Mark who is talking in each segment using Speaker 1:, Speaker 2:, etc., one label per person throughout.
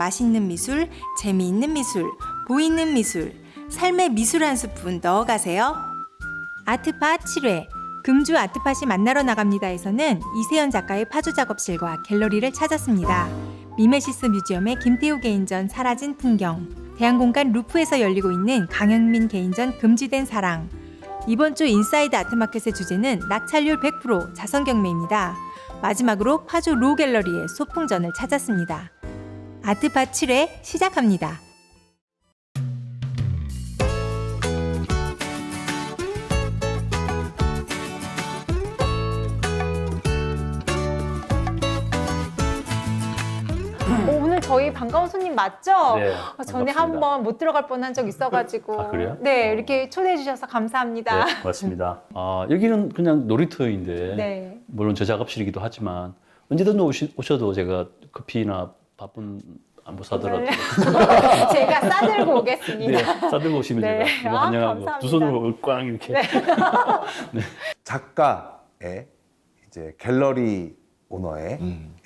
Speaker 1: 맛있는 미술, 재미있는 미술, 보이는 미술, 삶의 미술 한 스푼 넣어가세요. 아트팟 7회 금주 아트팟이 만나러 나갑니다에서는 이세연 작가의 파주 작업실과 갤러리를 찾았습니다. 미메시스 뮤지엄의 김태우 개인전 사라진 풍경, 대한공간 루프에서 열리고 있는 강현민 개인전 금지된 사랑. 이번 주 인사이드 아트마켓의 주제는 낙찰률 100% 자선경매입니다. 마지막으로 파주 로갤러리의 소풍전을 찾았습니다. 아트팟 7회 시작합니다.
Speaker 2: 오늘 저희 반가운 손님 맞죠?
Speaker 3: 네,
Speaker 2: 전에
Speaker 3: 반갑습니다.
Speaker 2: 한번 못 들어갈 뻔한 적 있어가지고.
Speaker 3: 아, 그래요?
Speaker 2: 네, 이렇게 초대해 주셔서 감사합니다.
Speaker 3: 네, 고맙습니다. 여기는 그냥 놀이터인데
Speaker 2: 네.
Speaker 3: 물론 저 작업실이기도 하지만 언제든 오셔도 제가 커피나 밥은 안 사더라도
Speaker 2: 네. 제가 싸들고
Speaker 3: 네,
Speaker 2: 오겠습니다.
Speaker 3: 싸들고 오시면
Speaker 2: 네.
Speaker 3: 제가 뭐
Speaker 2: 아,
Speaker 3: 환영하고
Speaker 2: 감사합니다.
Speaker 3: 두 손으로 꽝 이렇게
Speaker 2: 네.
Speaker 4: 작가의 이제 갤러리 오너의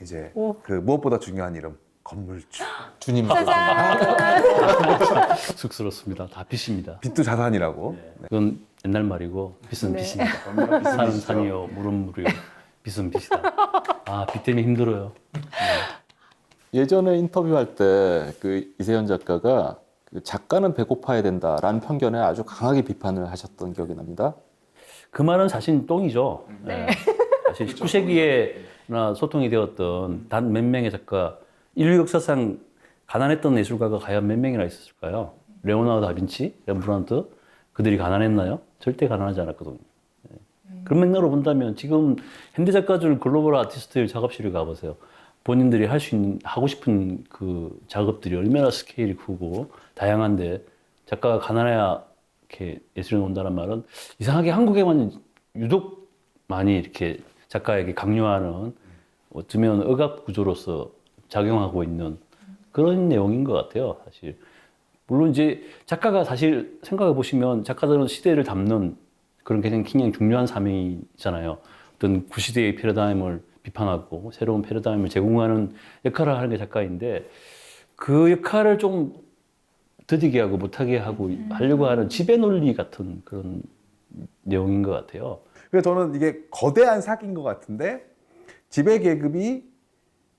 Speaker 4: 이제
Speaker 2: 오.
Speaker 4: 그 무엇보다 중요한 이름 건물주.
Speaker 5: 주님
Speaker 2: 짜잔.
Speaker 3: 쑥스럽습니다. 다 빚입니다.
Speaker 4: 빚도 자산이라고. 네.
Speaker 3: 그건 옛날 말이고 빚은
Speaker 2: 네.
Speaker 3: 빚입니다. 산은 산이요, 물은 물이요, 빚은 빚이다. 빚 때문에 힘들어요.
Speaker 5: 예전에 인터뷰할 때 그 이세연 작가가 그 작가는 배고파야 된다라는 편견에 아주 강하게 비판을 하셨던 기억이 납니다.
Speaker 3: 그 말은 사실 똥이죠.
Speaker 2: 네.
Speaker 3: 사실 19세기에나 소통이 되었던 단 몇 명의 작가, 인류 역사상 가난했던 예술가가 과연 몇 명이나 있었을까요? 레오나르도 다빈치, 렘브란트, 그들이 가난했나요? 절대 가난하지 않았거든요. 그런 맥락으로 본다면 지금 현대 작가들 글로벌 아티스트들 작업실에 가보세요. 본인들이 하고 싶은 그 작업들이 얼마나 스케일이 크고 다양한데 작가가 가난해야 이렇게 예술에 온다는 말은 이상하게 한국에만 유독 많이 이렇게 작가에게 강요하는 어쩌면 억압 구조로서 작용하고 있는 그런 내용인 것 같아요, 사실. 물론 이제 작가가 사실 생각해 보시면 작가들은 시대를 담는 그런 굉장히 중요한 사명이잖아요. 어떤 구시대의 패러다임을 비판하고 새로운 패러다임을 제공하는 역할을 하는 게 작가인데 그 역할을 좀 더디게 하고 못하게 하고 하려고 하는 지배 논리 같은 그런 내용인 것 같아요.
Speaker 4: 그래서 저는 이게 거대한 사기인 것 같은데 지배 계급이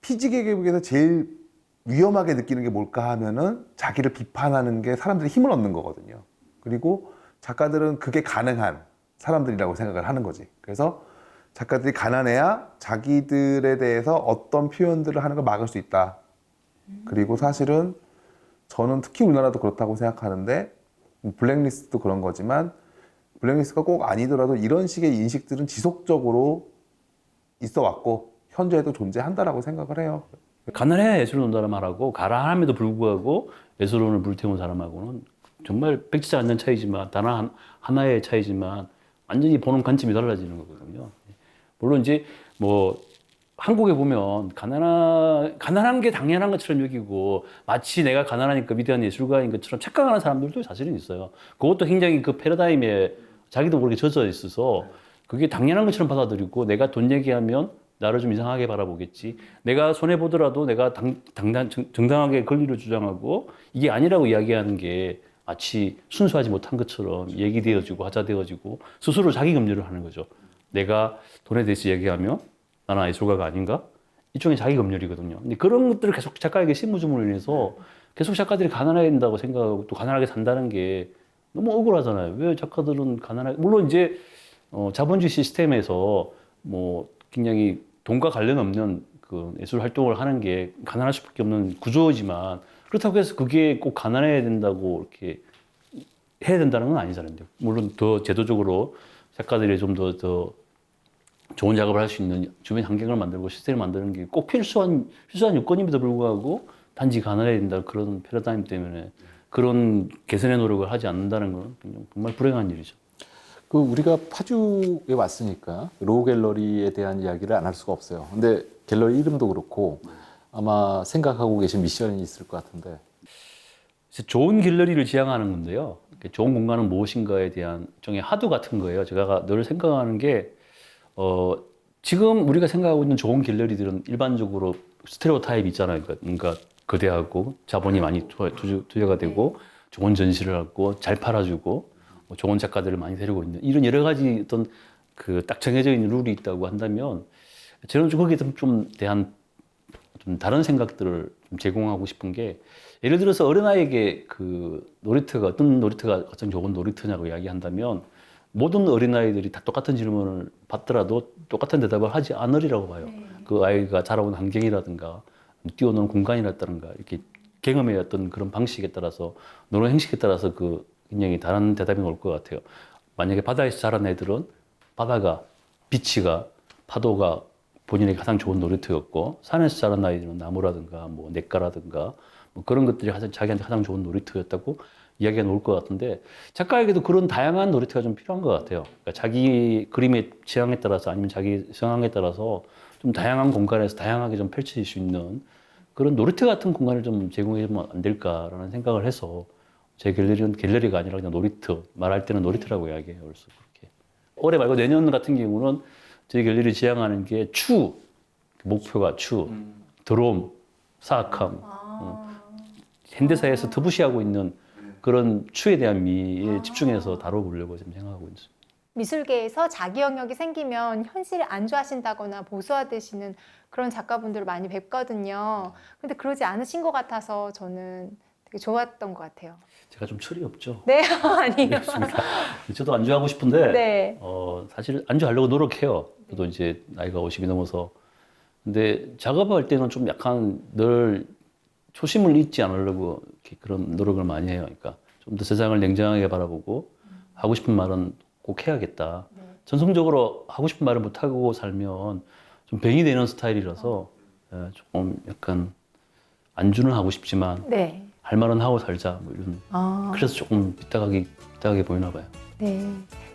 Speaker 4: 피지 계급에서 제일 위험하게 느끼는 게 뭘까 하면은 자기를 비판하는 게 사람들이 힘을 얻는 거거든요. 그리고 작가들은 그게 가능한 사람들이라고 생각을 하는 거지. 그래서 작가들이 가난해야 자기들에 대해서 어떤 표현들을 하는 걸 막을 수 있다. 그리고 사실은 저는 특히 우리나라도 그렇다고 생각하는데 블랙리스트도 그런 거지만 블랙리스트가 꼭 아니더라도 이런 식의 인식들은 지속적으로 있어 왔고 현재에도 존재한다라고 생각을 해요.
Speaker 3: 가난해야 예술을 논다는 말하고 가난함에도 불구하고 예술론을 불태운 사람하고는 정말 백지지 않는 차이지만 단 하나의 차이지만 완전히 보는 관점이 달라지는 거거든요. 물론 이제 뭐 한국에 보면 가난한 게 당연한 것처럼 여기고 마치 내가 가난하니까 위대한 예술가인 것처럼 착각하는 사람들도 사실은 있어요. 그것도 굉장히 그 패러다임에 자기도 모르게 젖어 있어서 그게 당연한 것처럼 받아들이고 내가 돈 얘기하면 나를 좀 이상하게 바라보겠지. 내가 손해보더라도 내가 정당하게 권리를 주장하고 이게 아니라고 이야기하는 게 마치 순수하지 못한 것처럼 얘기되어지고 하자되어지고 스스로 자기 검열을 하는 거죠. 내가 돈에 대해서 얘기하면 나는 예술가가 아닌가? 일종의 자기 검열이거든요. 근데 그런 것들을 계속 작가에게 심무줌으로 인해서 계속 작가들이 가난해야 된다고 생각하고 또 가난하게 산다는 게 너무 억울하잖아요. 왜 작가들은 가난하게, 물론 이제 자본주의 시스템에서 뭐 굉장히 돈과 관련 없는 그 예술 활동을 하는 게 가난할 수밖에 없는 구조지만 그렇다고 해서 그게 꼭 가난해야 된다고 이렇게 해야 된다는 건 아니잖아요. 물론 더 제도적으로 작가들이 좀 더 좋은 작업을 할 수 있는 주변 환경을 만들고 시스템을 만드는 게 꼭 필수한 요건임에도 불구하고 단지 가난해야 된다 그런 패러다임 때문에 그런 개선의 노력을 하지 않는다는 건 정말 불행한 일이죠.
Speaker 5: 그 우리가 파주에 왔으니까 로우 갤러리에 대한 이야기를 안 할 수가 없어요. 근데 갤러리 이름도 그렇고 아마 생각하고 계신 미션이 있을 것 같은데.
Speaker 3: 좋은 갤러리를 지향하는 건데요. 좋은 공간은 무엇인가에 대한 일종의 하도 같은 거예요. 제가 늘 생각하는 게 지금 우리가 생각하고 있는 좋은 갤러리들은 일반적으로 스테레오타입이 있잖아요. 그러니까 거대하고 자본이 많이 투자가 되고 좋은 전시를 하고 잘 팔아주고 뭐 좋은 작가들을 많이 데리고 있는 이런 여러 가지 어떤 그 딱 정해져 있는 룰이 있다고 한다면 저는 좀 거기에 좀 대한 좀 다른 생각들을 좀 제공하고 싶은 게 예를 들어서 어린아이에게 그 놀이터가 어떤 놀이터가 가장 좋은 놀이터냐고 이야기한다면 모든 어린아이들이 다 똑같은 질문을 받더라도 똑같은 대답을 하지 않으리라고 봐요. 그 아이가 자라온 환경이라든가 뛰어노는 공간이라든가 이렇게 경험의 어떤 그런 방식에 따라서 노는 행식에 따라서 그 굉장히 다른 대답이 올 것 같아요. 만약에 바다에서 자란 애들은 바다가 비치가 파도가 본인에게 가장 좋은 놀이터였고 산에서 자란 아이들은 나무라든가 뭐 냇가라든가 뭐 그런 것들이 자기한테 가장 좋은 놀이터였다고 이야기가 나올 것 같은데 작가에게도 그런 다양한 놀이터가 좀 필요한 것 같아요. 그러니까 자기 그림의 취향에 따라서 아니면 자기 성향에 따라서 좀 다양한 공간에서 다양하게 좀 펼쳐질 수 있는 그런 놀이터 같은 공간을 좀 제공해주면 안 될까라는 생각을 해서 제 갤러리는 갤러리가 아니라 그냥 놀이터, 말할 때는 놀이터라고 이야기해요. 그래서 그렇게. 올해 말고 내년 같은 경우는 저희 갤러리 지향하는 게 추, 목표가 추, 드롬, 사악함, 현대사에서 터부시하고 있는 그런 추에 대한 미에 집중해서 다뤄보려고 지금 생각하고 있습니다.
Speaker 2: 미술계에서 자기 영역이 생기면 현실을 안주하신다거나 보수화되시는 그런 작가분들을 많이 뵙거든요. 근데 그러지 않으신 것 같아서 저는 되게 좋았던 것 같아요.
Speaker 3: 제가 좀 철이 없죠.
Speaker 2: 네, 아니요.
Speaker 3: 그렇습니다. 저도 안주하고 싶은데
Speaker 2: 네.
Speaker 3: 사실 안주하려고 노력해요. 저도 이제 나이가 50이 넘어서. 근데 작업할 때는 좀 약간 늘 초심을 잃지 않으려고 이렇게 그런 노력을 많이 해요. 그러니까 좀 더 세상을 냉정하게 바라보고 하고 싶은 말은 꼭 해야겠다. 전성적으로 하고 싶은 말을 못 하고 살면 좀 병이 되는 스타일이라서 조금 약간 안주는 하고 싶지만
Speaker 2: 네.
Speaker 3: 할 말은 하고 살자 뭐 이런. 그래서 조금 삐딱하게 보이나 봐요.
Speaker 2: 네.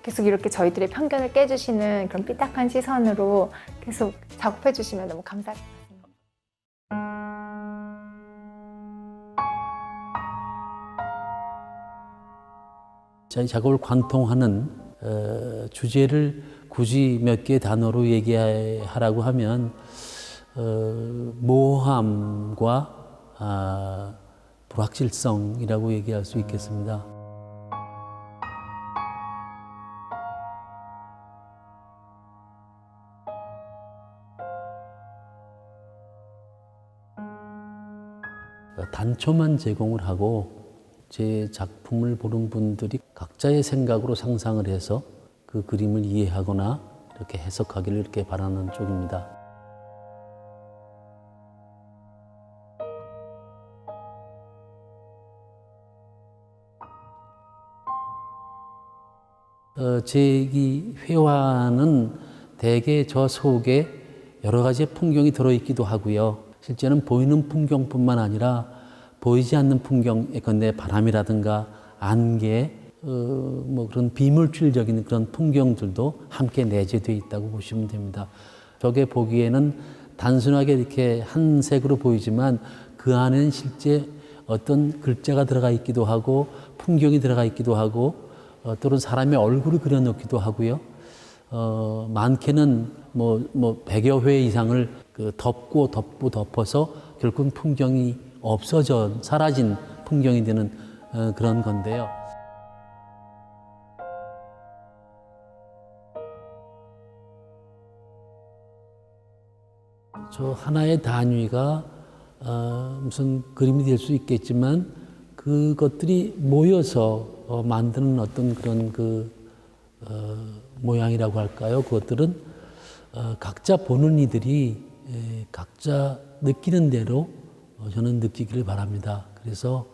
Speaker 2: 계속 이렇게 저희들의 편견을 깨주시는 그런 삐딱한 시선으로 계속 작업해 주시면 너무 감사하겠습니다.
Speaker 6: 저희 작업을 관통하는 주제를 굳이 몇 개의 단어로 얘기하라고 하면 모호함과 불확실성이라고 얘기할 수 있겠습니다. 단초만 제공을 하고 제 작품을 보는 분들이 각자의 생각으로 상상을 해서 그 그림을 이해하거나 이렇게 해석하기를 이렇게 바라는 쪽입니다. 제 이 회화는 대개 저 속에 여러 가지의 풍경이 들어있기도 하고요. 실제는 보이는 풍경뿐만 아니라 보이지 않는 풍경, 예컨대 바람이라든가 안개, 뭐 그런 비물질적인 그런 풍경들도 함께 내재되어 있다고 보시면 됩니다. 저게 보기에는 단순하게 이렇게 한 색으로 보이지만 그 안에는 실제 어떤 글자가 들어가 있기도 하고 풍경이 들어가 있기도 하고 또는 사람의 얼굴을 그려놓기도 하고요. 많게는 뭐 100여 회 이상을 덮어서 결국은 풍경이 없어져 사라진 풍경이 되는 그런 건데요. 저 하나의 단위가 무슨 그림이 될 수 있겠지만 그것들이 모여서 만드는 어떤 그런 모양이라고 할까요? 그것들은 각자 보는 이들이 각자 느끼는 대로 저는 느끼기를 바랍니다. 그래서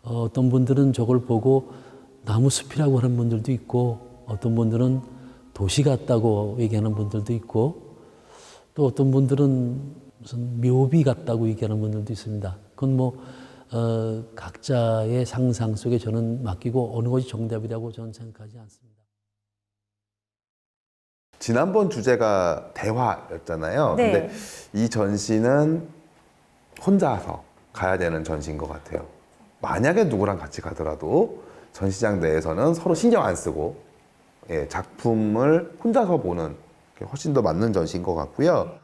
Speaker 6: 어떤 분들은 저걸 보고 나무숲이라고 하는 분들도 있고 어떤 분들은 도시 같다고 얘기하는 분들도 있고 또 어떤 분들은 무슨 묘비 같다고 얘기하는 분들도 있습니다. 그건 뭐 각자의 상상 속에 저는 맡기고 어느 것이 정답이라고 저는 생각하지 않습니다.
Speaker 4: 지난번 주제가 대화였잖아요.
Speaker 2: 네.
Speaker 4: 근데 이 전시는 혼자서 가야 되는 전시인 것 같아요. 만약에 누구랑 같이 가더라도 전시장 내에서는 서로 신경 안 쓰고 작품을 혼자서 보는 게 훨씬 더 맞는 전시인 것 같고요.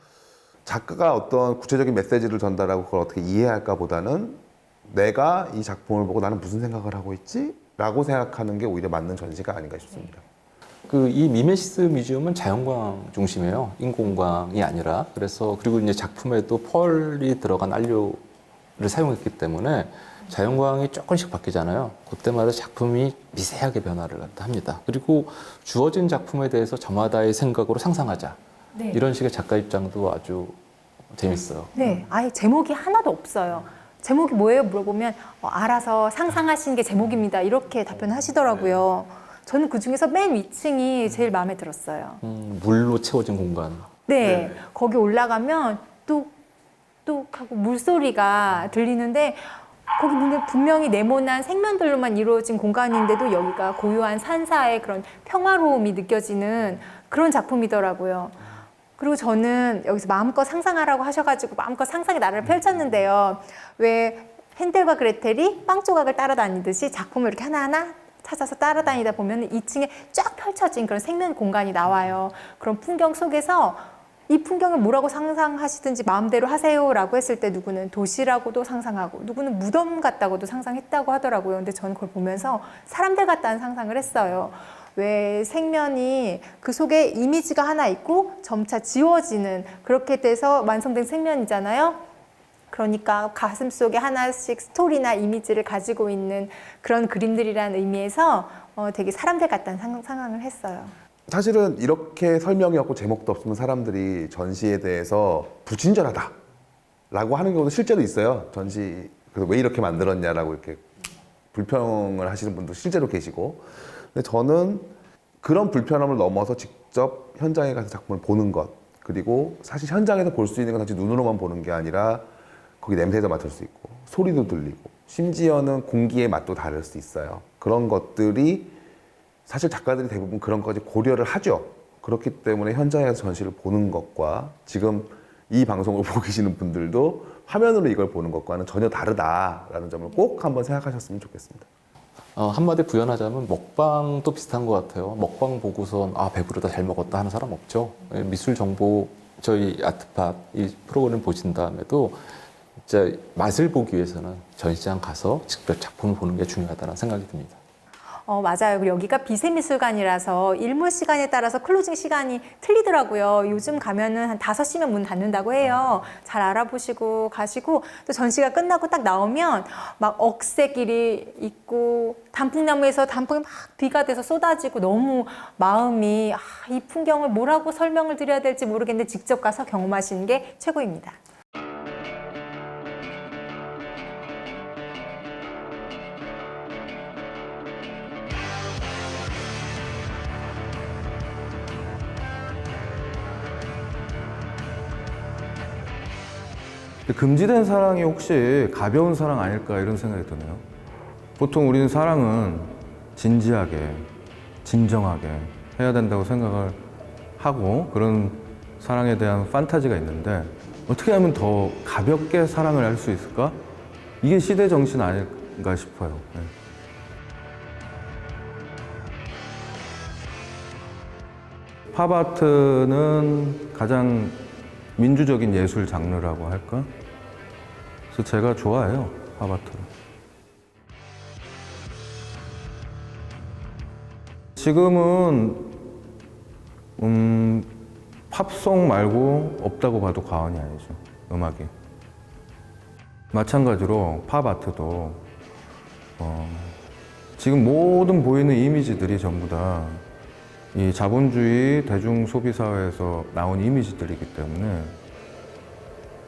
Speaker 4: 작가가 어떤 구체적인 메시지를 전달하고 그걸 어떻게 이해할까 보다는 내가 이 작품을 보고 나는 무슨 생각을 하고 있지? 라고 생각하는 게 오히려 맞는 전시가 아닌가 싶습니다.
Speaker 5: 이 미메시스 뮤지엄은 자연광 중심이에요. 인공광이 아니라. 그래서 그리고 이제 작품에도 펄이 들어간 안료를 사용했기 때문에 자연광이 조금씩 바뀌잖아요. 그때마다 작품이 미세하게 변화를 합니다. 그리고 주어진 작품에 대해서 저마다의 생각으로 상상하자.
Speaker 2: 네.
Speaker 5: 이런 식의 작가 입장도 아주 재밌어요.
Speaker 2: 네, 아예 제목이 하나도 없어요. 제목이 뭐예요? 물어보면 알아서 상상하시는 게 제목입니다. 이렇게 답변하시더라고요. 저는 그 중에서 맨 위층이 제일 마음에 들었어요.
Speaker 5: 물로 채워진 공간.
Speaker 2: 네, 거기 올라가면 뚝뚝하고 물소리가 들리는데 거기 분명히 네모난 생면들로만 이루어진 공간인데도 여기가 고요한 산사의 그런 평화로움이 느껴지는 그런 작품이더라고요. 그리고 저는 여기서 마음껏 상상하라고 하셔가지고 마음껏 상상의 나라를 펼쳤는데요. 왜 헨델과 그레텔이 빵 조각을 따라다니듯이 작품을 이렇게 하나하나 찾아서 따라다니다 보면 2층에 쫙 펼쳐진 그런 생면 공간이 나와요. 그런 풍경 속에서 이 풍경을 뭐라고 상상하시든지 마음대로 하세요라고 했을 때 누구는 도시라고도 상상하고 누구는 무덤 같다고도 상상했다고 하더라고요. 근데 저는 그걸 보면서 사람들 같다는 상상을 했어요. 왜 생면이 그 속에 이미지가 하나 있고 점차 지워지는 그렇게 돼서 완성된 생면이잖아요. 그러니까 가슴 속에 하나씩 스토리나 이미지를 가지고 있는 그런 그림들이라는 의미에서 되게 사람들 같다는 상상을 했어요.
Speaker 4: 사실은 이렇게 설명이 없고 제목도 없으면 사람들이 전시에 대해서 불친절하다 라고 하는 경우도 실제로 있어요. 전시, 그래서 왜 이렇게 만들었냐라고 이렇게 불평을 하시는 분도 실제로 계시고. 근데 저는 그런 불편함을 넘어서 직접 현장에 가서 작품을 보는 것, 그리고 사실 현장에서 볼 수 있는 건 사실 눈으로만 보는 게 아니라 거기 냄새도 맡을 수 있고 소리도 들리고 심지어는 공기의 맛도 다를 수 있어요. 그런 것들이 사실 작가들이 대부분 그런 것까지 고려를 하죠. 그렇기 때문에 현장에서 전시를 보는 것과 지금 이 방송을 보고 계시는 분들도 화면으로 이걸 보는 것과는 전혀 다르다라는 점을 꼭 한번 생각하셨으면 좋겠습니다.
Speaker 5: 한마디 구현하자면 먹방도 비슷한 것 같아요. 먹방 보고선 배부르다 잘 먹었다 하는 사람 없죠. 미술 정보 저희 아트팟 이 프로그램 보신 다음에도 진짜 맛을 보기 위해서는 전시장 가서 직접 작품을 보는 게 중요하다는 생각이 듭니다.
Speaker 2: 맞아요. 그리고 여기가 비세미술관이라서 일몰 시간에 따라서 클로징 시간이 틀리더라고요. 요즘 가면은 한 5시면 문 닫는다고 해요. 잘 알아보시고 가시고 또 전시가 끝나고 딱 나오면 막 억새길이 있고 단풍나무에서 단풍이 막 비가 돼서 쏟아지고 너무 마음이 이 풍경을 뭐라고 설명을 드려야 될지 모르겠는데 직접 가서 경험하시는 게 최고입니다.
Speaker 7: 금지된 사랑이 혹시 가벼운 사랑 아닐까 이런 생각이 드네요. 보통 우리는 사랑은 진지하게, 진정하게 해야 된다고 생각을 하고 그런 사랑에 대한 판타지가 있는데 어떻게 하면 더 가볍게 사랑을 할 수 있을까? 이게 시대 정신 아닐까 싶어요. 네. 팝아트는 가장 민주적인 예술 장르라고 할까? 그래서 제가 좋아해요, 팝아트를. 지금은 팝송 말고 없다고 봐도 과언이 아니죠, 음악이. 마찬가지로 팝아트도 지금 모든 보이는 이미지들이 전부 다 이 자본주의 대중 소비 사회에서 나온 이미지들이기 때문에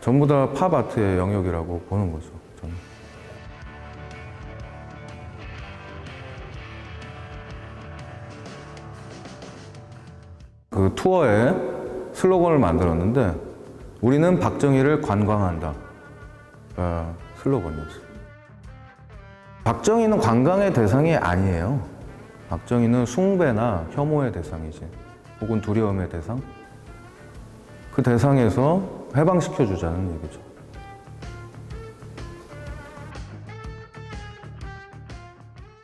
Speaker 7: 전부 다 팝아트의 영역이라고 보는 거죠, 저는. 그 투어에 슬로건을 만들었는데 우리는 박정희를 관광한다. 가 슬로건이었어요. 박정희는 관광의 대상이 아니에요. 박정희는 숭배나 혐오의 대상이지, 혹은 두려움의 대상. 그 대상에서 해방시켜주자는 얘기죠.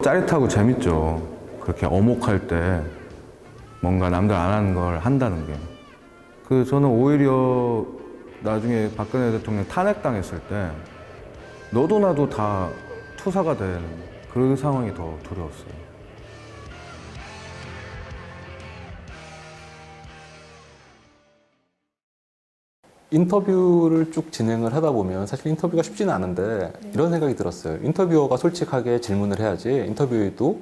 Speaker 7: 짜릿하고 재밌죠. 그렇게 어목할 때 뭔가 남들 안 하는 걸 한다는 게. 저는 오히려 나중에 박근혜 대통령 탄핵당했을 때 너도 나도 다 투사가 된 그런 상황이 더 두려웠어요.
Speaker 5: 인터뷰를 쭉 진행을 하다 보면 사실 인터뷰가 쉽지는 않은데 이런 생각이 들었어요. 인터뷰어가 솔직하게 질문을 해야지 인터뷰에도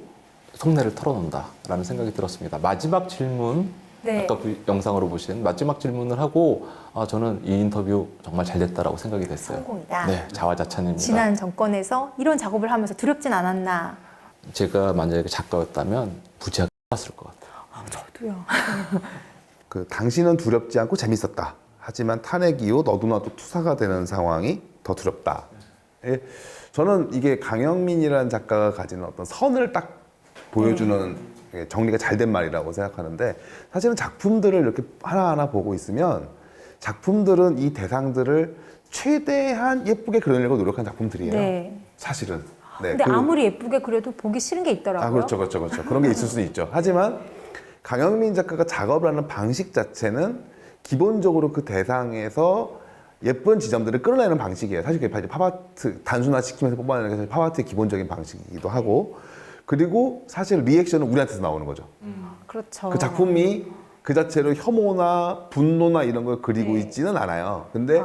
Speaker 5: 속내를 털어놓는다라는 생각이 들었습니다. 마지막 질문,
Speaker 2: 네.
Speaker 5: 아까 영상으로 보신 마지막 질문을 하고 저는 이 인터뷰 정말 잘 됐다라고 생각이 됐어요.
Speaker 2: 성공이다.
Speaker 5: 네, 자화자찬입니다.
Speaker 2: 지난 정권에서 이런 작업을 하면서 두렵진 않았나.
Speaker 5: 제가 만약에 작가였다면 부지하게 봤을 것 같아요.
Speaker 2: 저도요.
Speaker 4: 그 당신은 두렵지 않고 재밌었다. 하지만 탄핵 이후 너도 나도 투사가 되는 상황이 더 두렵다. 예, 저는 이게 강영민이라는 작가가 가지는 어떤 선을 딱 보여주는 정리가 잘 된 말이라고 생각하는데, 사실은 작품들을 이렇게 하나하나 보고 있으면 작품들은 이 대상들을 최대한 예쁘게 그려내려고 노력한 작품들이에요.
Speaker 2: 네.
Speaker 4: 사실은. 네,
Speaker 2: 근데 아무리 예쁘게 그려도 보기 싫은 게 있더라고요.
Speaker 4: 그렇죠. 그런 게 있을 수도 있죠. 하지만 강영민 작가가 작업을 하는 방식 자체는 기본적으로 그 대상에서 예쁜 지점들을 끌어내는 방식이에요. 사실 그게 팝아트, 단순화시키면서 뽑아내는 게 사실 팝아트의 기본적인 방식이기도 하고, 그리고 사실 리액션은 우리한테서 나오는 거죠.
Speaker 2: 그렇죠.
Speaker 4: 그 작품이 그 자체로 혐오나 분노나 이런 걸 그리고
Speaker 2: 네.
Speaker 4: 있지는 않아요. 근데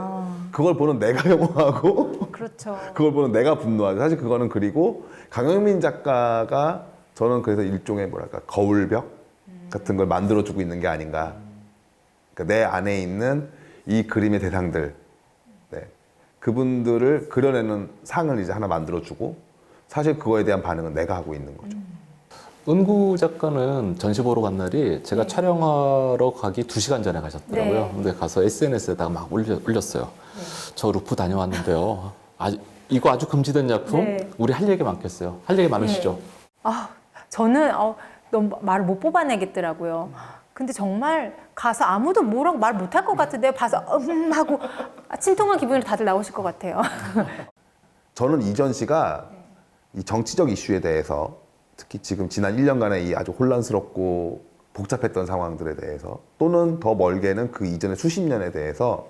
Speaker 4: 그걸 보는 내가 혐오하고
Speaker 2: 그렇죠.
Speaker 4: 그걸 보는 내가 분노하고, 사실 그거는, 그리고 강영민 작가가 저는 그래서 일종의 뭐랄까 거울벽 같은 걸 만들어주고 있는 게 아닌가. 그러니까 내 안에 있는 이 그림의 대상들, 네, 그분들을 그려내는 상을 이제 하나 만들어주고, 사실 그거에 대한 반응은 내가 하고 있는 거죠.
Speaker 5: 은구 작가는 전시 보러 간 날이 제가 촬영하러 가기 2시간 전에 가셨더라고요.
Speaker 2: 네.
Speaker 5: 근데 가서 SNS에다가 막 올렸어요. 저 루프 다녀왔는데요. 이거 아주 금지된 작품?
Speaker 2: 네.
Speaker 5: 우리 할 얘기 많겠어요. 할 얘기 많으시죠?
Speaker 2: 저는 너무 말을 못 뽑아내겠더라고요. 근데 정말 가서 아무도 뭐라고 말 못할 것 같은데 봐서 하고 침통한 기분으로 다들 나오실 것 같아요.
Speaker 4: 저는 이전 씨가 이 정치적 이슈에 대해서, 특히 지금 지난 1년간의 이 아주 혼란스럽고 복잡했던 상황들에 대해서, 또는 더 멀게는 그 이전의 수십 년에 대해서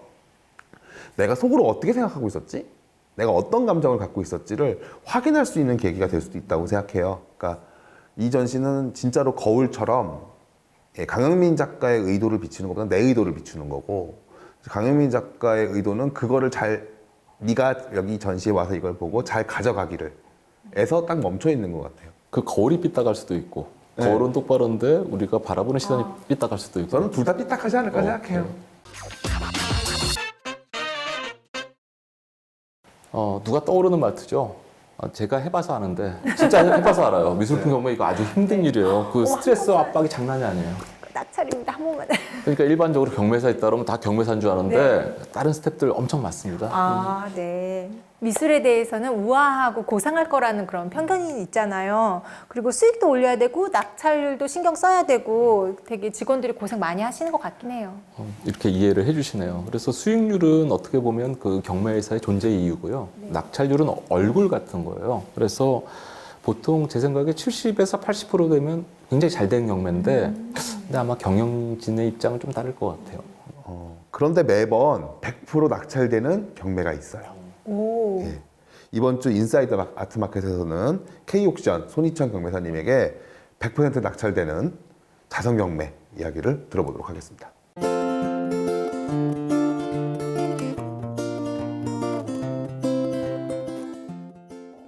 Speaker 4: 내가 속으로 어떻게 생각하고 있었지? 내가 어떤 감정을 갖고 있었지를 확인할 수 있는 계기가 될 수도 있다고 생각해요. 그러니까 이전 씨는 진짜로 거울처럼 강영민 작가의 의도를 비추는 것보다 내 의도를 비추는 거고, 강영민 작가의 의도는 그거를 잘, 네가 여기 전시에 와서 이걸 보고 잘 가져가기를 에서 딱 멈춰 있는 것 같아요.
Speaker 5: 그 거울이 삐딱할 수도 있고,
Speaker 4: 네.
Speaker 5: 거울은 똑바로인데 우리가 바라보는 시선이 삐딱할 수도 있고.
Speaker 4: 저는 둘 다 삐딱하지 않을까 생각해요.
Speaker 5: 누가 떠오르는 말투죠? 제가 해봐서 아는데, 진짜 해봐서 알아요. 미술품 경매 이거 아주 힘든 일이에요. 그 스트레스 압박이 장난이 아니에요.
Speaker 2: 낙찰입니다. 한 번만.
Speaker 5: 그러니까 일반적으로 경매사 있다 그러면 다 경매사인 줄 아는데 다른 스태프들 엄청 많습니다.
Speaker 2: 네. 미술에 대해서는 우아하고 고상할 거라는 그런 편견이 있잖아요. 그리고 수익도 올려야 되고 낙찰률도 신경 써야 되고 되게 직원들이 고생 많이 하시는 것 같긴 해요.
Speaker 5: 이렇게 이해를 해주시네요. 그래서 수익률은 어떻게 보면 그 경매회사의 존재 이유고요. 낙찰률은 얼굴 같은 거예요. 그래서 보통 제 생각에 70에서 80% 되면 굉장히 잘 된 경매인데, 근데 아마 경영진의 입장은 좀 다를 것 같아요.
Speaker 4: 그런데 매번 100% 낙찰되는 경매가 있어요.
Speaker 2: 오.
Speaker 4: 예. 이번 주 인사이드 아트마켓에서는 K옥션 손희천 경매사님에게 100% 낙찰되는 자선 경매 이야기를 들어보도록 하겠습니다.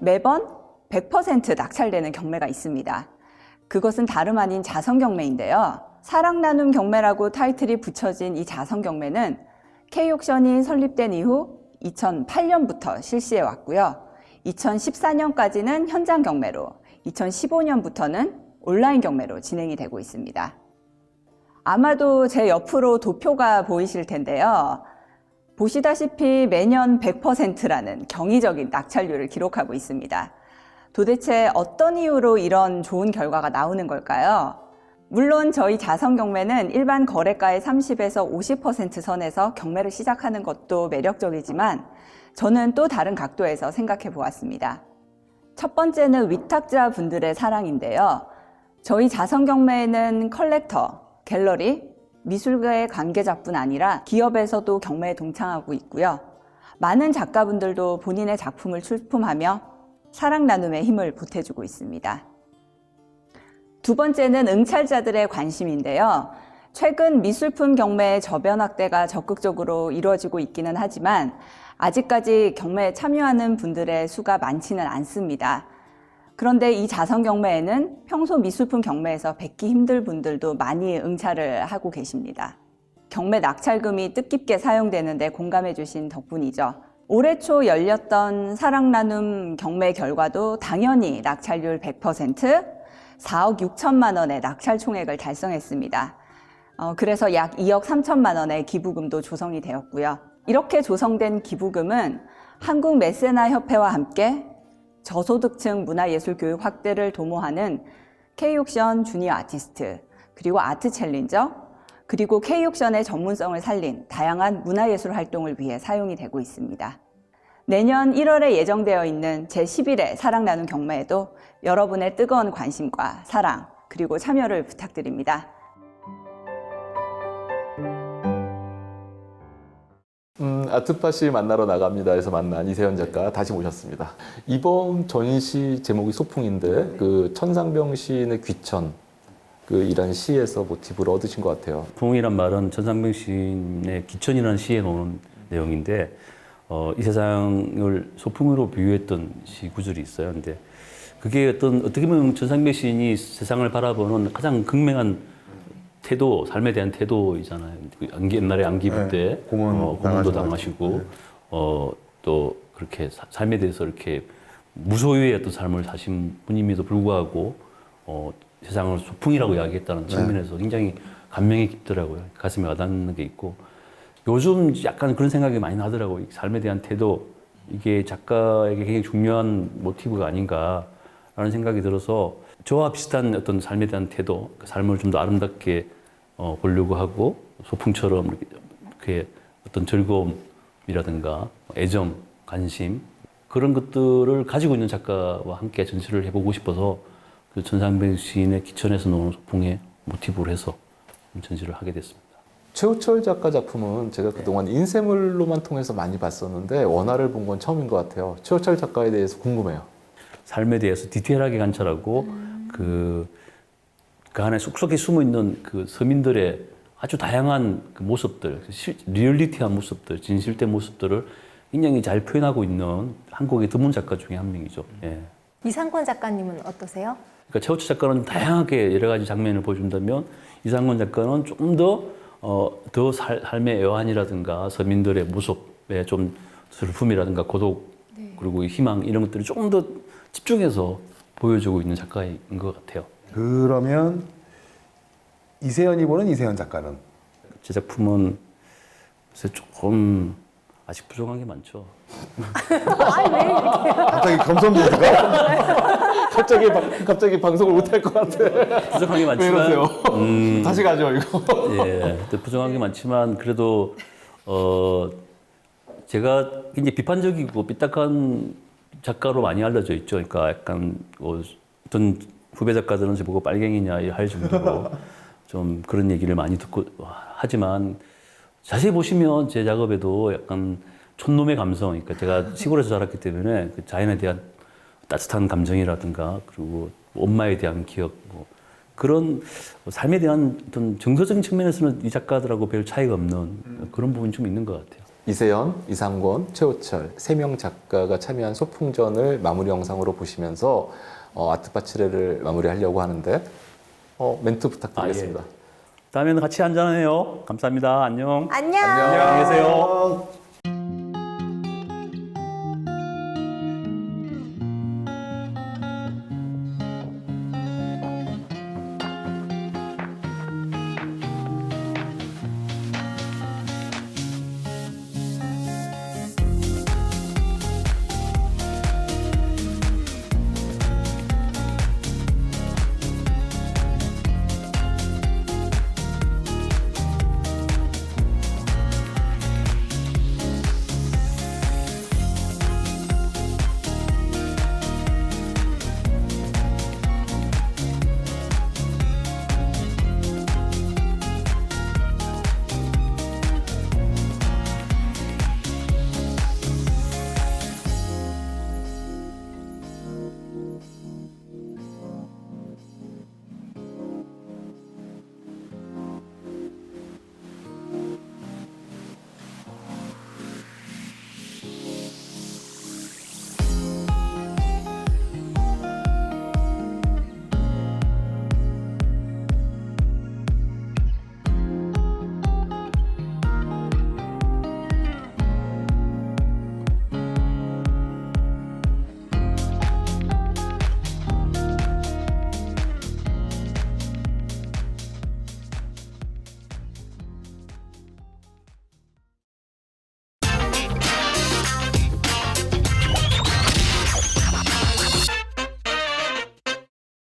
Speaker 8: 매번 100% 낙찰되는 경매가 있습니다. 그것은 다름 아닌 자선 경매인데요. 사랑 나눔 경매라고 타이틀이 붙여진 이 자선 경매는 K옥션이 설립된 이후 2008년부터 실시해 왔고요. 2014년까지는 현장 경매로, 2015년부터는 온라인 경매로 진행이 되고 있습니다. 아마도 제 옆으로 도표가 보이실 텐데요. 보시다시피 매년 100%라는 경이적인 낙찰률을 기록하고 있습니다. 도대체 어떤 이유로 이런 좋은 결과가 나오는 걸까요? 물론 저희 자선 경매는 일반 거래가의 30에서 50% 선에서 경매를 시작하는 것도 매력적이지만 저는 또 다른 각도에서 생각해 보았습니다. 첫 번째는 위탁자 분들의 사랑인데요. 저희 자선 경매에는 컬렉터, 갤러리, 미술가의 관계자뿐 아니라 기업에서도 경매에 동참하고 있고요. 많은 작가분들도 본인의 작품을 출품하며 사랑 나눔에 힘을 보태주고 있습니다. 두 번째는 응찰자들의 관심인데요. 최근 미술품 경매의 저변 확대가 적극적으로 이루어지고 있기는 하지만 아직까지 경매에 참여하는 분들의 수가 많지는 않습니다. 그런데 이 자선 경매에는 평소 미술품 경매에서 뵙기 힘들 분들도 많이 응찰을 하고 계십니다. 경매 낙찰금이 뜻깊게 사용되는 데 공감해 주신 덕분이죠. 올해 초 열렸던 사랑 나눔 경매 결과도 당연히 낙찰률 100%, 4억 6천만 원의 낙찰 총액을 달성했습니다. 그래서 약 2억 3천만 원의 기부금도 조성이 되었고요. 이렇게 조성된 기부금은 한국 메세나 협회와 함께 저소득층 문화예술 교육 확대를 도모하는 K옥션 주니어 아티스트, 그리고 아트 챌린저, 그리고 K옥션의 전문성을 살린 다양한 문화예술 활동을 위해 사용이 되고 있습니다. 내년 1월에 예정되어 있는 제11회 사랑 나눔 경매에도 여러분의 뜨거운 관심과 사랑, 그리고 참여를 부탁드립니다.
Speaker 5: 아트팟이 만나러 나갑니다에서 만난 이세연 작가 다시 모셨습니다. 이번 전시 제목이 소풍인데 그 천상병 시인의 귀천 이란 시에서 모티브를 얻으신 것 같아요.
Speaker 3: 소풍이란 말은 천상병 시인의 귀천이라는 시에 나오는 내용인데 이 세상을 소풍으로 비유했던 시 구절이 있어요. 근데 그게 어떻게 보면 천상병 시인이 세상을 바라보는 가장 극명한 태도, 삶에 대한 태도이잖아요. 옛날에 안기부 때 고문도 당하시고 또 그렇게 삶에 대해서 이렇게 무소유의 어떤 삶을 사신 분임에도 불구하고 세상을 소풍이라고 이야기했다는 측면에서 굉장히 감명이 깊더라고요. 가슴에 와닿는 게 있고 요즘 약간 그런 생각이 많이 나더라고요. 삶에 대한 태도, 이게 작가에게 굉장히 중요한 모티브가 아닌가라는 생각이 들어서 저와 비슷한 어떤 삶에 대한 태도, 그 삶을 좀 더 아름답게 보려고 하고 소풍처럼 이렇게 어떤 즐거움이라든가 애정, 관심 그런 것들을 가지고 있는 작가와 함께 전시를 해보고 싶어서 그 천상병 시인의 귀천에서 나오는 소풍에 모티브를 해서 전시를 하게 됐습니다.
Speaker 5: 최우철 작가 작품은 제가 그동안 인쇄물로만 통해서 많이 봤었는데 원화를 본 건 처음인 것 같아요. 최우철 작가에 대해서 궁금해요. 삶에
Speaker 3: 대해서 디테일하게 관찰하고 그 안에 쑥쑥히 숨어 있는 그 서민들의 아주 다양한 그 모습들, 리얼리티한 모습들, 진실된 모습들을 굉장히 잘 표현하고 있는 한국의 드문 작가 중에 한 명이죠. 예.
Speaker 2: 이상권 작가님은 어떠세요?
Speaker 3: 그러니까 최우철 작가는 다양하게 여러 가지 장면을 보여준다면 이상권 작가는 좀 더 삶의 애환이라든가 서민들의 모습에 좀 슬픔이라든가 고독 그리고 희망 이런 것들을 조금 더 집중해서 보여주고 있는 작가인 것 같아요.
Speaker 4: 그러면 이세연이 보는 이세연 작가는?
Speaker 3: 제 작품은 글쎄 조금 아직 부족한 게 많죠.
Speaker 2: 아니, 왜 이렇게.
Speaker 4: 갑자기 겸손 모드가?
Speaker 5: 갑자기 방송을 못 할 것 같아.
Speaker 3: 부족한 게
Speaker 5: 왜
Speaker 3: 많지만
Speaker 5: 그러세요? 다시 가죠 이거.
Speaker 3: 예, 부족한 게 많지만 그래도 제가 굉장히 비판적이고 삐딱한 작가로 많이 알려져 있죠. 그러니까 약간 어떤 후배 작가들은 저보고 빨갱이냐 할 정도로 좀 그런 얘기를 많이 듣고 하지만 자세히 보시면 제 작업에도 약간 촌놈의 감성, 그러니까 제가 시골에서 자랐기 때문에 그 자연에 대한 따뜻한 감정이라든가 그리고 엄마에 대한 기억, 그런 삶에 대한 어떤 정서적인 측면에서는 이 작가들하고 별 차이가 없는 그런 부분이 좀 있는 것 같아요.
Speaker 5: 이세연, 이상권, 최우철 3명 작가가 참여한 소풍전을 마무리 영상으로 보시면서 아트팟 7회를 마무리하려고 하는데 멘트 부탁드리겠습니다.
Speaker 3: 다음에는 같이 한잔해요. 감사합니다. 안녕.
Speaker 2: 안녕.
Speaker 3: 안녕히 계세요.